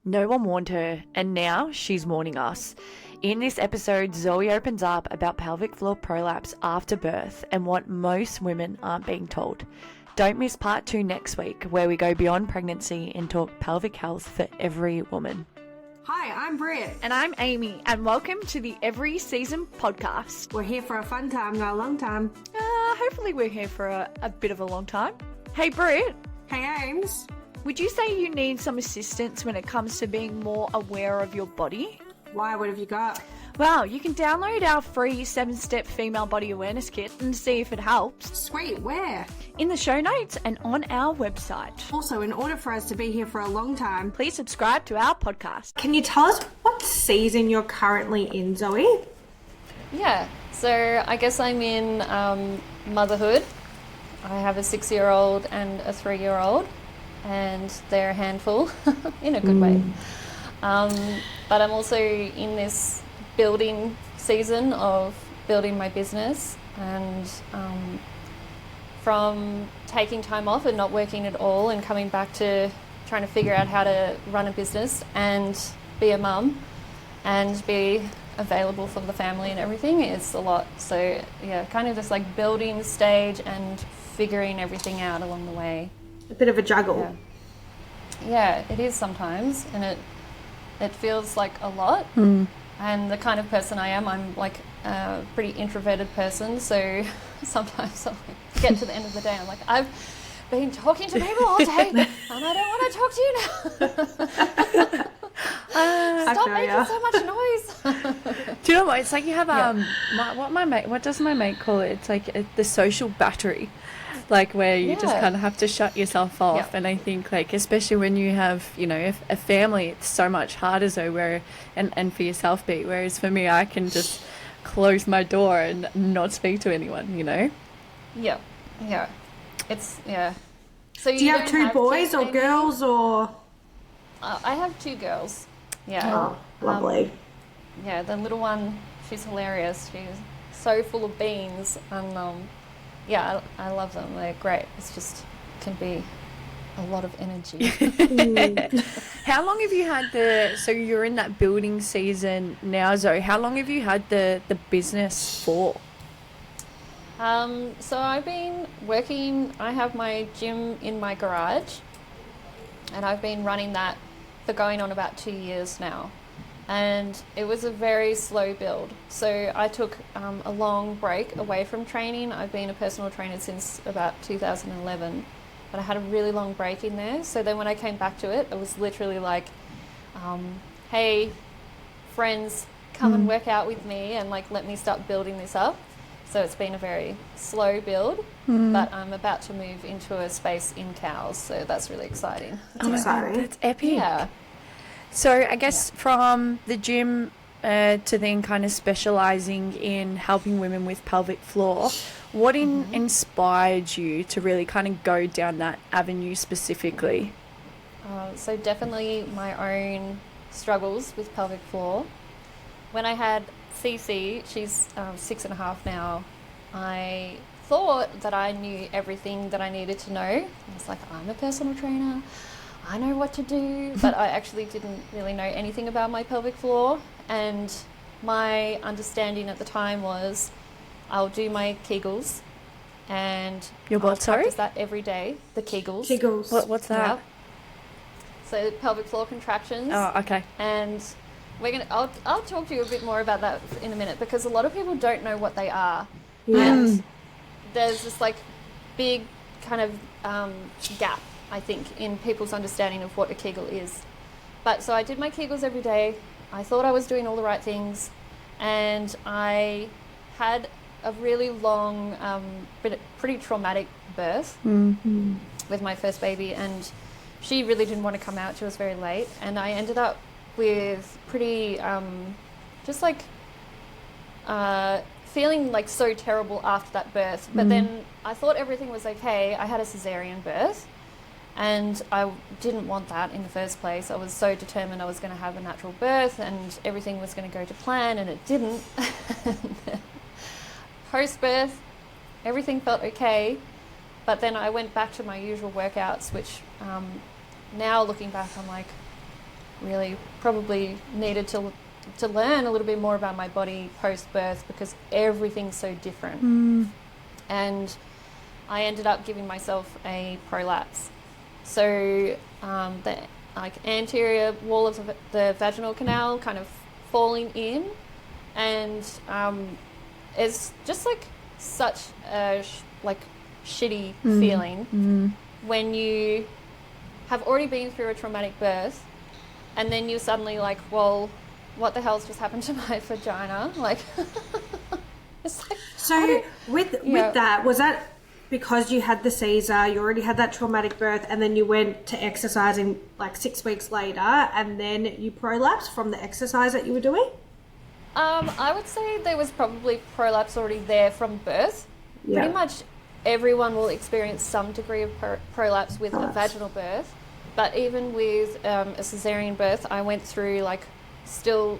No one warned her, and now she's warning us. In this episode, Zoe opens up about pelvic floor prolapse after birth and what most women aren't being told. Don't miss part 2 next week, where we go beyond pregnancy and talk pelvic health for every woman. Hi, I'm Britt. And I'm Amy, and welcome to the Every Season podcast. We're here for a fun time, not a long time. Hopefully we're here for a bit of a long time. Hey Britt, Hey, Ames. would you say you need some assistance when it comes to being more aware of your body? Why? What have you got? Well, you can download our free 7-step female body awareness kit and see if it helps Sweet, where? in the show notes and on our website. Also, in order for us to be here for a long time, Please subscribe to our podcast. can you tell us what season you're currently in, Zoe? Yeah, so I guess I'm in Motherhood. I have a 6-year-old and a 3-year-old, and they're a handful in a good way. But I'm also in this building season of building my business, and from taking time off and not working at all and coming back to trying to figure out how to run a business and be a mum and be available for the family and everything is a lot. So yeah, kind of just like building stage and figuring everything out along the way. A bit of a juggle. Yeah, it is sometimes, and it feels like a lot. And the kind of person I am, I'm like a pretty introverted person, so sometimes I'll get to the end of the day and I'm like, I've been talking to people all day and I don't want to talk to you now. Stop making so much noise. Do you know what? It's like you have what does my mate call it? It's like the social battery, like where you just kind of have to shut yourself off. And I think like especially when you have a family, it's so much harder. So and for yourself, Pete. Whereas for me, I can just close my door and not speak to anyone. Yeah. It's So Do you have two boys kids, or maybe? girls or? I have 2 girls. Yeah. Oh, lovely. Yeah, the little one, she's hilarious. She's so full of beans, and I love them. They're great. It's just can be a lot of energy. How long have you had so you're in that building season now, Zoe? How long have you had the business for? So I've been working. I have my gym in my garage, and I've been running that for going on about 2 years now. And it was a very slow build. So I took a long break away from training. I've been a personal trainer since about 2011, but I had a really long break in there. So then when I came back to it, it was literally like, hey, friends, come and work out with me and like let me start building this up. So it's been a very slow build, but I'm about to move into a space in Cows, so that's really exciting. Exciting. That's epic. Yeah. So I guess from the gym to then kind of specialising in helping women with pelvic floor, what inspired you to really kind of go down that avenue specifically? So definitely my own struggles with pelvic floor. When I had Cece, she's 6.5 now, I thought that I knew everything that I needed to know. I was like, I'm a personal trainer, I know what to do, but I actually didn't really know anything about my pelvic floor. And my understanding at the time was I'll do my Kegels, and Your what, I'll sorry? practice that every day, the Kegels. Kegels. What's that? Yep. So pelvic floor contractions. Oh, okay. And I'll talk to you a bit more about that in a minute, because a lot of people don't know what they are. And there's this like big kind of gap, I think, in people's understanding of what a Kegel is. But so I did my Kegels every day. I thought I was doing all the right things, and I had a really long, pretty traumatic birth with my first baby, and she really didn't want to come out. She was very late, and I ended up with pretty feeling like so terrible after that birth. But then I thought everything was okay. I had a cesarean birth, and I didn't want that in the first place. I was so determined I was going to have a natural birth and everything was going to go to plan, and it didn't. Post-birth, everything felt okay, but then I went back to my usual workouts, which now looking back, I'm like, really probably needed to learn a little bit more about my body post-birth because everything's so different. And I ended up giving myself a prolapse. So the anterior wall of the vaginal canal kind of falling in, and it's just like such a shitty feeling when you have already been through a traumatic birth, and then you're suddenly like, well, what the hell's just happened to my vagina? Like, it's like. So with that, was that because you had the Caesar, you already had that traumatic birth, and then you went to exercising like 6 weeks later, and then you prolapsed from the exercise that you were doing? I would say there was probably prolapse already there from birth. Yeah. Pretty much everyone will experience some degree of prolapse with a vaginal birth, but even with a cesarean birth, I went through how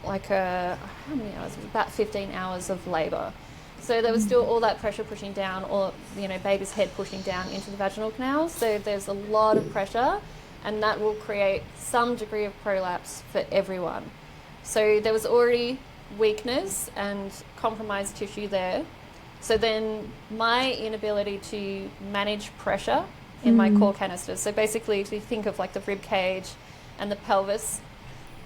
many hours? It was about 15 hours of labour. So there was still all that pressure pushing down, or baby's head pushing down into the vaginal canal. So there's a lot of pressure, and that will create some degree of prolapse for everyone. So there was already weakness and compromised tissue there. So then my inability to manage pressure in my core canisters. So basically, if you think of like the rib cage and the pelvis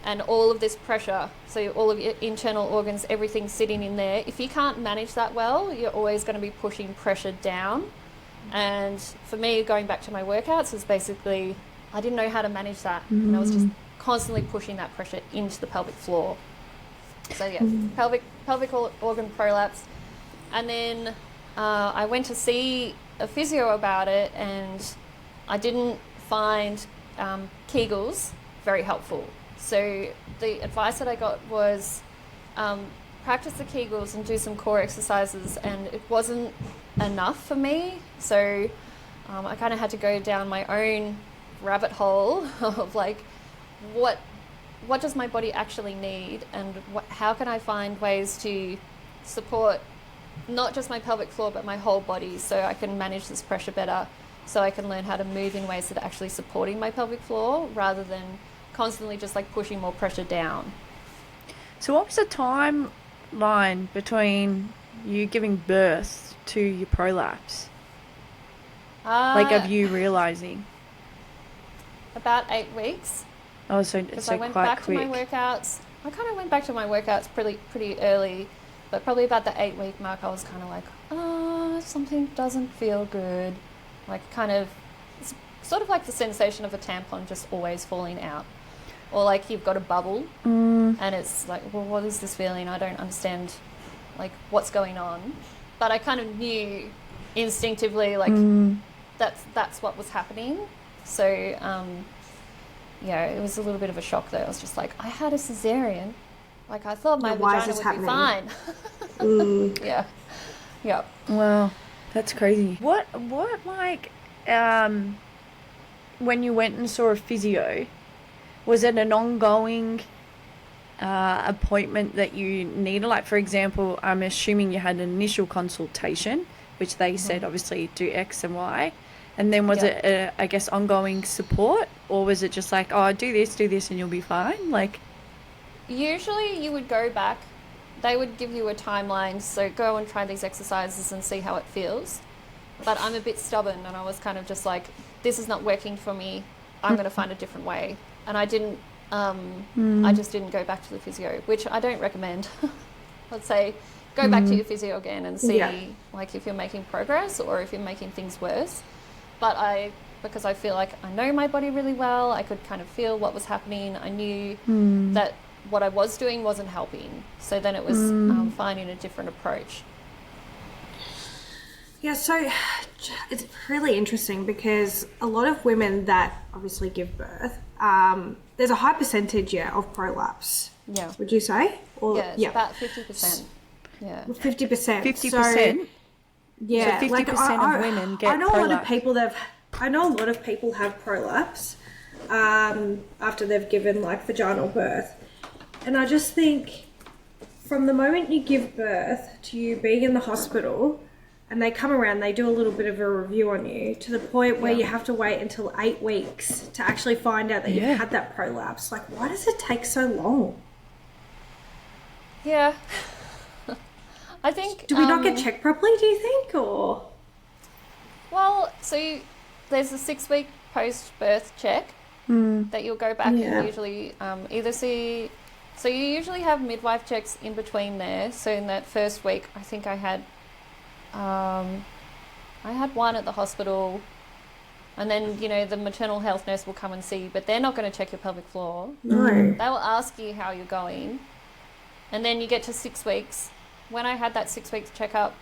and all of this pressure, so all of your internal organs, everything sitting in there, if you can't manage that well, you're always going to be pushing pressure down. And for me, going back to my workouts, is basically I didn't know how to manage that, and I was just constantly pushing that pressure into the pelvic floor. So yeah, pelvic organ prolapse. And then I went to see a physio about it, and I didn't find Kegels very helpful. So the advice that I got was practice the Kegels and do some core exercises, and it wasn't enough for me. So I kind of had to go down my own rabbit hole of like, what does my body actually need, and how can I find ways to support not just my pelvic floor but my whole body, so I can manage this pressure better, so I can learn how to move in ways that are actually supporting my pelvic floor rather than constantly just like pushing more pressure down. So what was the timeline between you giving birth to your prolapse? Of you realising? About 8 weeks. Oh, so I went quite back quick. to my workouts. I kind of went back to my workouts pretty early, but probably about the 8-week mark, I was kind of like, something doesn't feel good. Like it's sort of like the sensation of a tampon just always falling out. Or like you've got a bubble and it's like, well, what is this feeling? I don't understand like what's going on. But I kind of knew instinctively like that's what was happening. So it was a little bit of a shock though. I was just like, I had a cesarean. Like I thought my vagina would be fine. Yeah. Yeah. Wow, that's crazy. What like when you went and saw a physio, was it an ongoing appointment that you needed? Like, for example, I'm assuming you had an initial consultation, which they said obviously do X and Y. And then was it, I guess, ongoing support? Or was it just like, oh, do this and you'll be fine? Like, usually you would go back. They would give you a timeline. So go and try these exercises and see how it feels. But I'm a bit stubborn, and I was kind of just like, this is not working for me. I'm going to find a different way. And I didn't, I just didn't go back to the physio, which I don't recommend. I'd say go back to your physio again and see like if you're making progress or if you're making things worse. But because I feel like I know my body really well, I could kind of feel what was happening. I knew that what I was doing wasn't helping. So then it was finding a different approach. Yeah, so it's really interesting because a lot of women that obviously give birth, there's a high percentage of prolapse. Yeah. Would you say? Or, it's about 50%. Yeah. 50%. 50%? So, yeah. So 50% of women get I know prolapse. A lot of people have prolapse after they've given like vaginal birth. And I just think from the moment you give birth to you being in the hospital, and they come around, they do a little bit of a review on you to the point where you have to wait until 8 weeks to actually find out that you've had that prolapse. Like, why does it take so long? Yeah. I think... Do we not get checked properly, do you think, or...? Well, so there's a 6-week post-birth check that you'll go back and usually either see... So you usually have midwife checks in between there. So in that first week, I think I had one at the hospital, and then, you know, the maternal health nurse will come and see you, but they're not going to check your pelvic floor. No. They will ask you how you're going. And then you get to 6 weeks. When I had that 6 weeks checkup,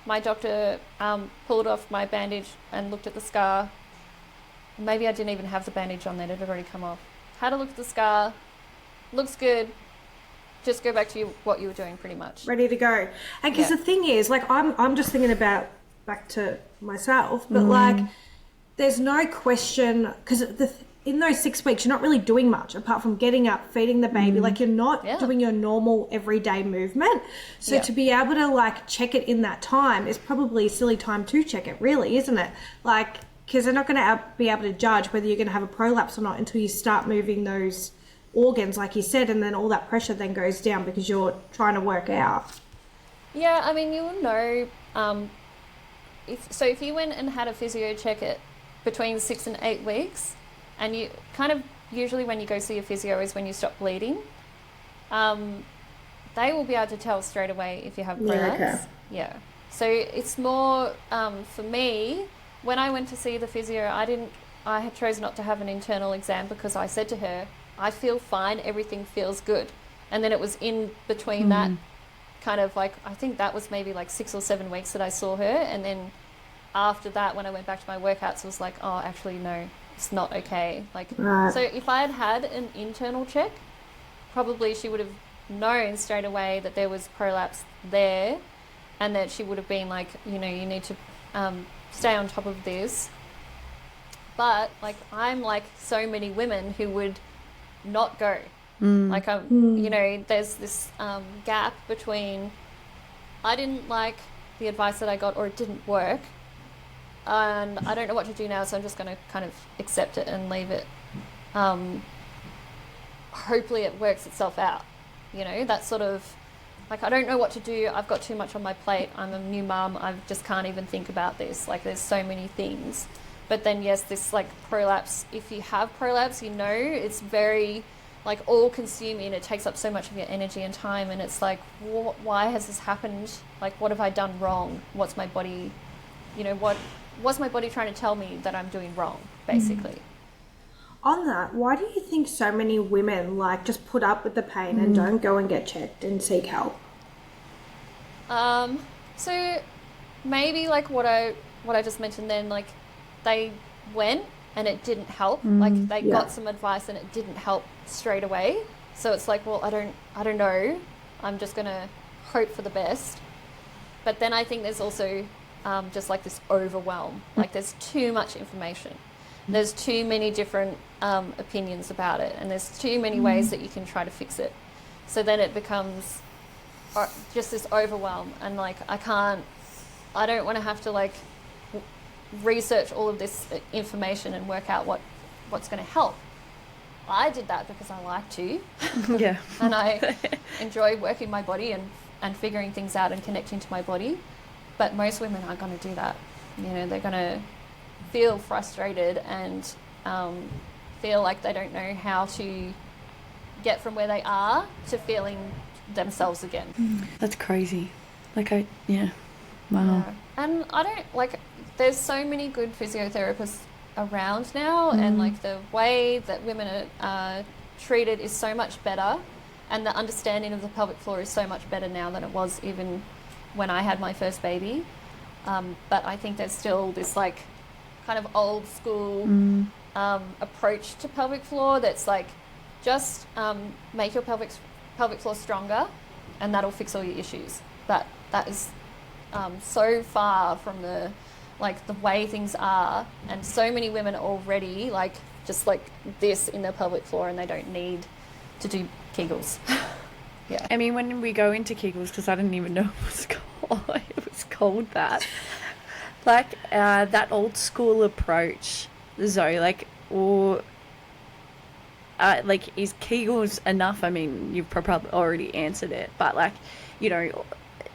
my doctor pulled off my bandage and looked at the scar. Maybe I didn't even have the bandage on then, it had already come off. Had a look at the scar. Looks good. Just go back to what you were doing, pretty much. Ready to go. And because the thing is, like, I'm just thinking about back to myself, but like, there's no question, because in those 6 weeks, you're not really doing much apart from getting up, feeding the baby. Like, you're not doing your normal everyday movement. So to be able to like check it in that time is probably a silly time to check it, really, isn't it? Like, because they're not going to be able to judge whether you're going to have a prolapse or not until you start moving those organs, like you said, and then all that pressure then goes down because you're trying to work out. Yeah, I mean, you'll know. If you went and had a physio check it between 6 and 8 weeks, and you kind of usually when you go see a physio is when you stop bleeding, they will be able to tell straight away if you have prolapse. Yeah. So it's more for me. When I went to see the physio, I had chosen not to have an internal exam because I said to her, I feel fine, everything feels good. And then it was in between that kind of like, I think that was maybe like 6 or 7 weeks that I saw her. And then after that, when I went back to my workouts, it was like, oh, actually, no, it's not okay. Like, so if I had had an internal check, probably she would have known straight away that there was prolapse there, and that she would have been like, you know, you need to stay on top of this. But like, I'm like so many women who would not go. Like, you know, there's this gap between I didn't like the advice that I got, or it didn't work, and I don't know what to do now, so I'm just going to kind of accept it and leave it. Hopefully it works itself out, you know, that sort of like, I don't know what to do, I've got too much on my plate, I'm a new mum, I just can't even think about this, like there's so many things. But then yes, this like prolapse, if you have prolapse, you know, it's very like all consuming, it takes up so much of your energy and time, and it's like, why has this happened? Like, what have I done wrong? What's my body, you know, what's my body trying to tell me that I'm doing wrong, basically? On that, why do you think so many women like just put up with the pain and don't go and get checked and seek help? So maybe like what I just mentioned then, like they went and it didn't help. Like they got some advice and it didn't help straight away. So it's like, well, I don't know. I'm just gonna hope for the best. But then I think there's also just like this overwhelm. Like there's too much information. There's too many different opinions about it, and there's too many ways that you can try to fix it. So then it becomes just this overwhelm, and like I don't want to have to like research all of this information and work out what's going to help. I did that because I like to. Yeah. And I enjoy working my body and figuring things out and connecting to my body. But most women aren't going to do that. You know, they're going to feel frustrated and feel like they don't know how to get from where they are to feeling themselves again. That's crazy. Like wow. Yeah. And I don't like, there's so many good physiotherapists around now, and like the way that women are treated is so much better, and the understanding of the pelvic floor is so much better now than it was even when I had my first baby. But I think there's still this like kind of old school approach to pelvic floor that's like, just make your pelvic floor stronger and that'll fix all your issues. But that is so far from the way things are, and so many women are already like just like this in their pelvic floor, and they don't need to do Kegels. Yeah. I mean, when we go into Kegels, because I didn't even know it was called, it was it's called that. Like that old school approach, Zoe, like, or like, is Kegels enough? I mean, you've probably already answered it, but like, you know,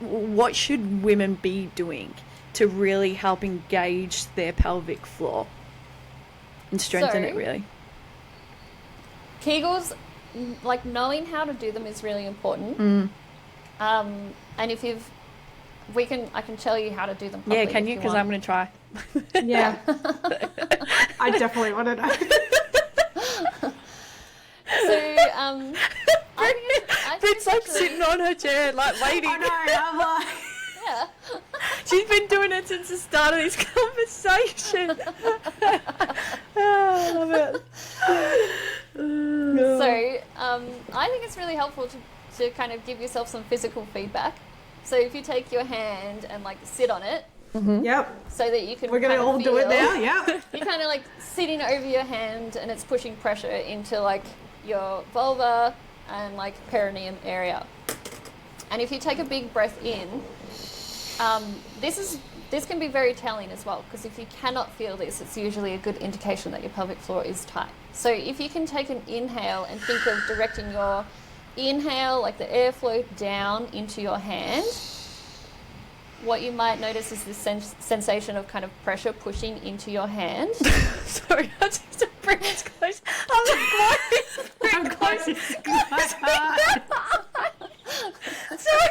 what should women be doing to really help engage their pelvic floor and strengthen it, really? Kegels, like, knowing how to do them is really important. And if I can tell you how to do them properly. Yeah, can you? Because I'm going to try. Yeah. I definitely want to know. So, Brit's like sitting on her chair, like waiting. I know, I'm like... yeah. She's been doing it since the start of this conversation. I love it. So, I think it's really helpful to kind of give yourself some physical feedback. So if you take your hand and like sit on it, Yep. so that you can. We're gonna all do it now. Yep. You're kind of like sitting over your hand, and it's pushing pressure into like your vulva and like perineum area. And if you take a big breath in, this can be very telling as well, because if you cannot feel this, it's usually a good indication that your pelvic floor is tight. So if you can take an inhale and think of directing your inhale, like the airflow, down into your hand, what you might notice is this sensation of kind of pressure pushing into your hand. Sorry, I just bring it close. I'm like, bring it close. Sorry.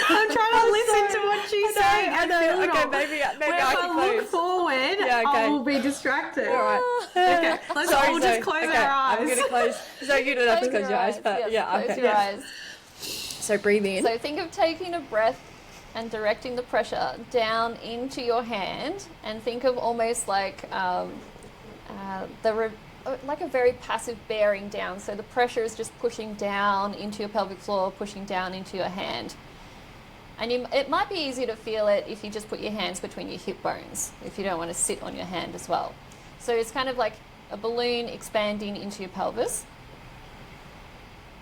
I'm trying to listen to what she's saying. I know. Okay, feel maybe I when can I look close. forward, Yeah, okay. I will be distracted. All right. Okay, let's Sorry, all just Zoe. close Okay, our eyes. I'm going to close. So you don't have to close your eyes, but yes, yeah, close okay. your eyes. So breathe in. So think of taking a breath and directing the pressure down into your hand, and think of almost like like a very passive bearing down. So the pressure is just pushing down into your pelvic floor, pushing down into your hand. And it might be easier to feel it if you just put your hands between your hip bones, if you don't want to sit on your hand as well. So it's kind of like a balloon expanding into your pelvis.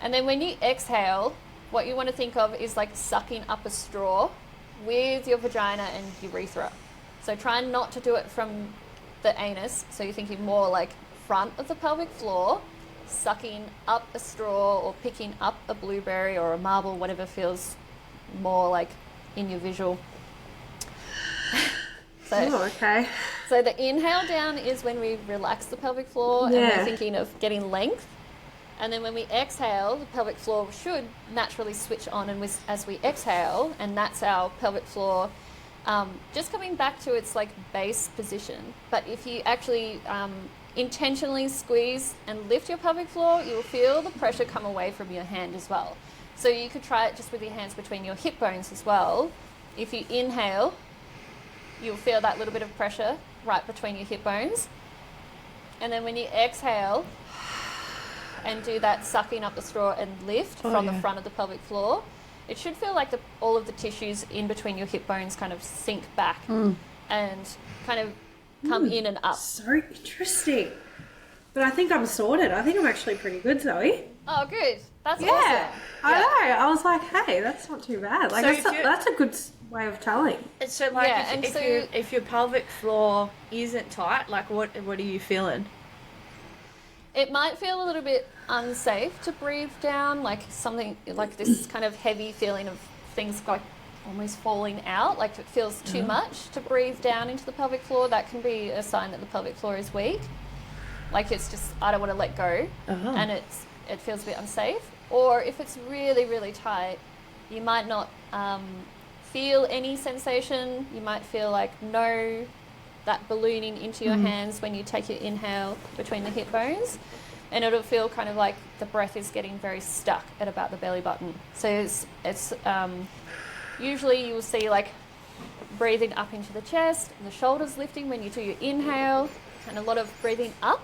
And then when you exhale, what you want to think of is like sucking up a straw with your vagina and urethra. So try not to do it from the anus. So you're thinking more like front of the pelvic floor, sucking up a straw or picking up a blueberry or a marble, whatever feels more like in your visual. Okay. So the inhale down is when we relax the pelvic floor, and we're thinking of getting length. And then when we exhale, the pelvic floor should naturally switch on, and as we exhale, and that's our pelvic floor just coming back to its like base position. But if you actually intentionally squeeze and lift your pelvic floor, you'll feel the pressure come away from your hand as well. So you could try it just with your hands between your hip bones as well. If you inhale, you'll feel that little bit of pressure right between your hip bones. And then when you exhale and do that sucking up the straw and lift from the front of the pelvic floor, it should feel like all of the tissues in between your hip bones kind of sink back and kind of come in and up. So interesting. But I think I'm sorted. I think I'm actually pretty good, Zoe. Oh, good. That's awesome. I know. I was like, hey, that's not too bad. Like, So that's a good way of telling. So like, Yeah, if your pelvic floor isn't tight, like what are you feeling? It might feel a little bit unsafe to breathe down, like something like this kind of heavy feeling of things like almost falling out, like it feels too much to breathe down into the pelvic floor. That can be a sign that the pelvic floor is weak. Like it's just, I don't want to let go, and it feels a bit unsafe. Or if it's really, really tight, you might not feel any sensation. You might feel like that ballooning into your hands when you take your inhale between the hip bones, and it'll feel kind of like the breath is getting very stuck at about the belly button. So it's usually you'll see like breathing up into the chest, and the shoulders lifting when you do your inhale, and a lot of breathing up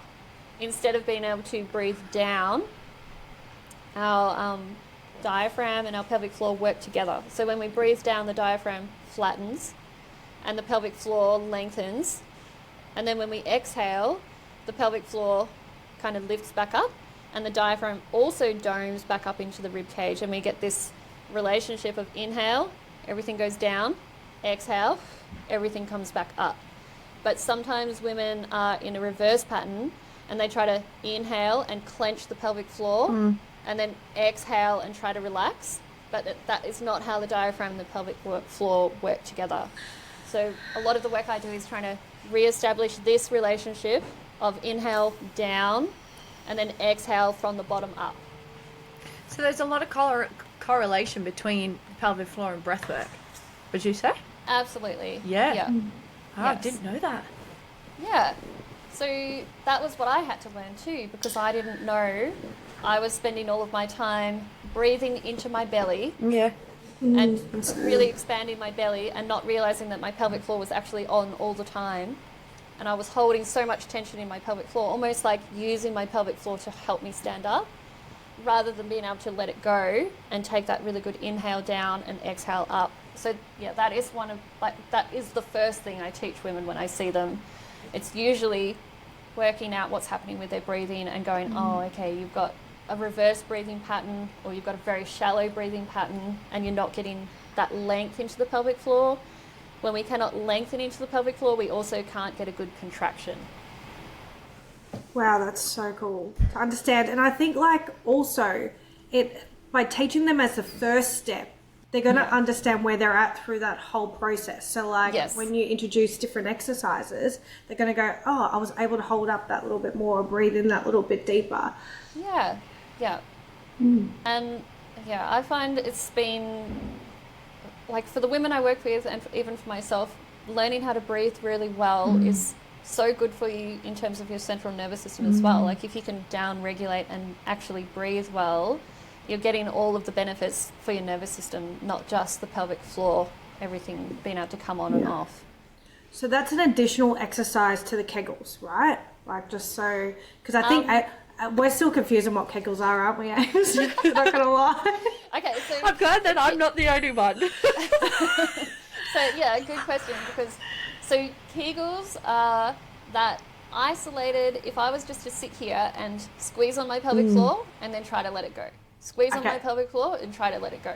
instead of being able to breathe down. Our diaphragm and our pelvic floor work together. So when we breathe down, the diaphragm flattens and the pelvic floor lengthens. And then when we exhale, the pelvic floor kind of lifts back up and the diaphragm also domes back up into the rib cage, and we get this relationship of inhale, everything goes down, exhale, everything comes back up. But sometimes women are in a reverse pattern and they try to inhale and clench the pelvic floor and then exhale and try to relax, but that is not how the diaphragm and the pelvic floor work together. So a lot of the work I do is trying to re-establish this relationship of inhale down and then exhale from the bottom up. So there's a lot of correlation between pelvic floor and breathwork, would you say? Absolutely. Yeah. Oh, Yes. I didn't know that. Yeah. So that was what I had to learn too, because I didn't know. I was spending all of my time breathing into my belly and really expanding my belly and not realizing that my pelvic floor was actually on all the time. And I was holding so much tension in my pelvic floor, almost like using my pelvic floor to help me stand up, rather than being able to let it go and take that really good inhale down and exhale up. So yeah, that is that is the first thing I teach women when I see them. It's usually working out what's happening with their breathing and going, oh, okay, you've got a reverse breathing pattern, or you've got a very shallow breathing pattern, and you're not getting that length into the pelvic floor. When we cannot lengthen into the pelvic floor, we also can't get a good contraction. Wow, that's so cool to understand. And I think also by teaching them as the first step, they're going to understand where they're at through that whole process. So when you introduce different exercises, they're going to go, oh, I was able to hold up that little bit more, breathe in that little bit deeper. Yeah. And I find it's been, for the women I work with and even for myself, learning how to breathe really well is so good for you in terms of your central nervous system as well. If you can down regulate and actually breathe well, you're getting all of the benefits for your nervous system, not just the pelvic floor, everything being able to come on and off. So that's an additional exercise to the Kegels, right? Because I think we're still confused on what Kegels are, aren't we, Ames? Not going to lie. Okay, so I'm glad that I'm not the only one. So yeah, good question, because Kegels are that isolated, if I was just to sit here and squeeze on my pelvic floor and then try to let it go. Squeeze on my pelvic floor and try to let it go.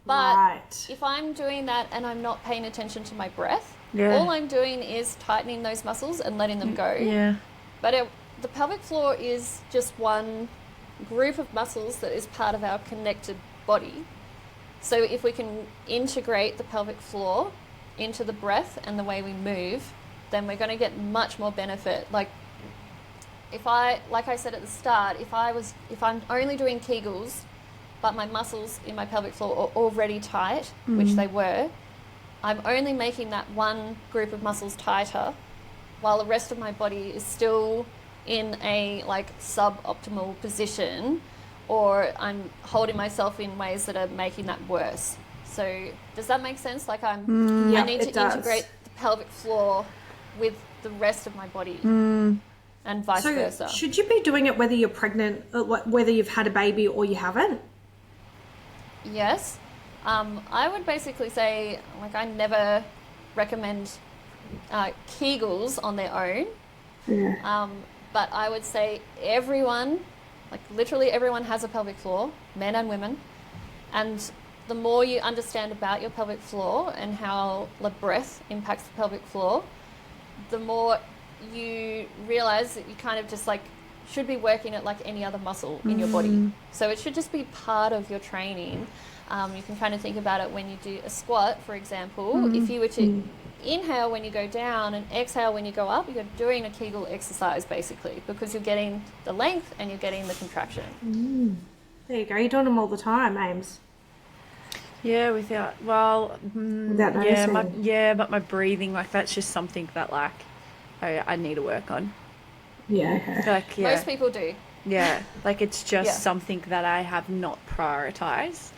But if I'm doing that and I'm not paying attention to my breath, all I'm doing is tightening those muscles and letting them go. Yeah. But the pelvic floor is just one group of muscles that is part of our connected body. So if we can integrate the pelvic floor into the breath and the way we move, then we're going to get much more benefit. Like I said at the start, if I'm only doing Kegels, but my muscles in my pelvic floor are already tight, which they were, I'm only making that one group of muscles tighter, while the rest of my body is still in a suboptimal position, or I'm holding myself in ways that are making that worse. So does that make sense? I need to integrate the pelvic floor with the rest of my body. And vice versa. Should you be doing it whether you're pregnant, whether you've had a baby or you haven't? Yes. I would basically say, I never recommend Kegels on their own. Yeah. But I would say everyone, literally everyone has a pelvic floor, men and women. And the more you understand about your pelvic floor and how the breath impacts the pelvic floor, the more you realize that you kind of just should be working it like any other muscle in your body. So it should just be part of your training. You can kind of think about it when you do a squat, for example. If you were to inhale when you go down and exhale when you go up, you're doing a Kegel exercise basically, because you're getting the length and you're getting the contraction. There you go. You're doing them all the time, Ames. Yeah, without noticing. But my breathing, that's just something that I need to work on. Yeah. Most people do. Yeah, it's just something that I have not prioritized.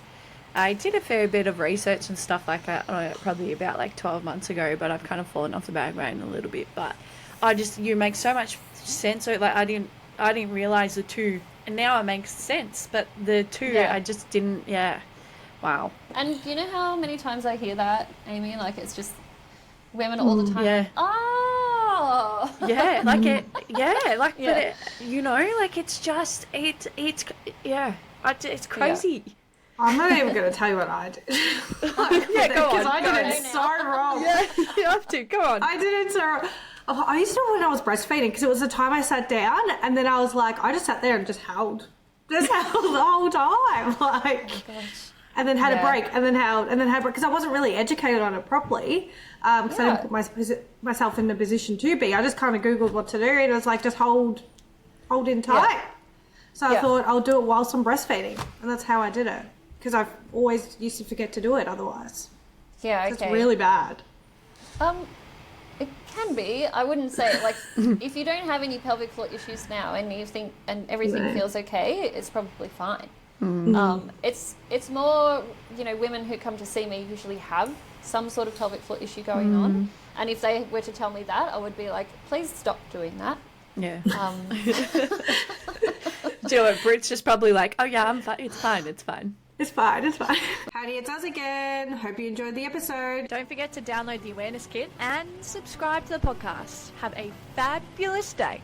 I did a fair bit of research and stuff like that, probably about 12 months ago, but I've kind of fallen off the bandwagon a little bit. But you make so much sense. So I didn't realize the two, and now it makes sense. But the two, I just didn't. Yeah, wow. And you know how many times I hear that, Amy? It's just women all the time. Yeah. Oh. Yeah, but you know, like it's just, it's crazy. Yeah. I'm not even going to tell you what I did. Yeah, go on. Because I did it so wrong. Yeah, you have to. Go on. I did it so wrong. I used to when I was breastfeeding, because it was the time I sat down, and then I was like, I just sat there and just held. Just held the whole time. Like, and then had a break, and then held, and then had a break, because I wasn't really educated on it properly, because I didn't put myself in the position to be. I just kind of Googled what to do, and it was like, just hold in tight. Yeah. So I thought I'll do it whilst I'm breastfeeding, and that's how I did it. Because I've always used to forget to do it otherwise. Yeah, okay. It's really bad. It can be. I wouldn't say, like, if you don't have any pelvic floor issues now and you think, and everything feels okay, it's probably fine. It's more, you know, women who come to see me usually have some sort of pelvic floor issue going on. And if they were to tell me that, I would be like, please stop doing that. Yeah. Do it. Brit's just probably like, oh yeah, I'm fine. It's fine. It's fine. It's fine, it's fine. Howdy, it's us again. Hope you enjoyed the episode. Don't forget to download the awareness kit and subscribe to the podcast. Have a fabulous day.